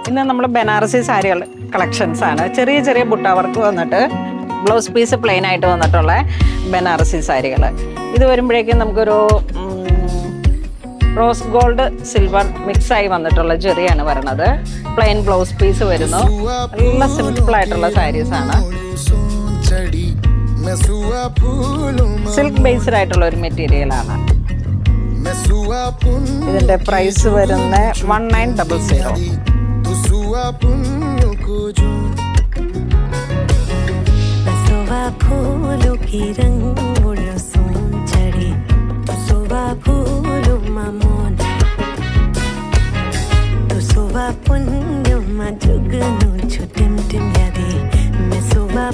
ഇന്ന് നമ്മൾ ബനാറസി സാരികൾ കളക്ഷൻസ് ആണ്. ചെറിയ ചെറിയ ബുട്ട വർക്ക് വന്നിട്ട് ബ്ലൗസ് പീസ് പ്ലെയിൻ ആയിട്ട് വന്നിട്ടുള്ള ബനാറസി സാരികൾ. ഇത് വരുമ്പോഴേക്കും നമുക്കൊരു റോസ് ഗോൾഡ് സിൽവർ മിക്സ് ആയി വന്നിട്ടുള്ള ജെറിയാണ് വരുന്നത്. പ്ലെയിൻ ബ്ലൗസ് പീസ് വരുന്നു. നല്ല സിമ്പിൾ ആയിട്ടുള്ള സാരീസ് ആണ്. സിൽക്ക് ബേസ്ഡ് ആയിട്ടുള്ള ഒരു മെറ്റീരിയൽ ആണ്. ഇതിന്റെ പ്രൈസ് വരുന്ന 1900. फूलों की रंगों सोन चढ़ी तो सुबह फूलों मामोन तो सुबह पुण्यों मा जुगनू छुटिम टिम यादी मैं सुबह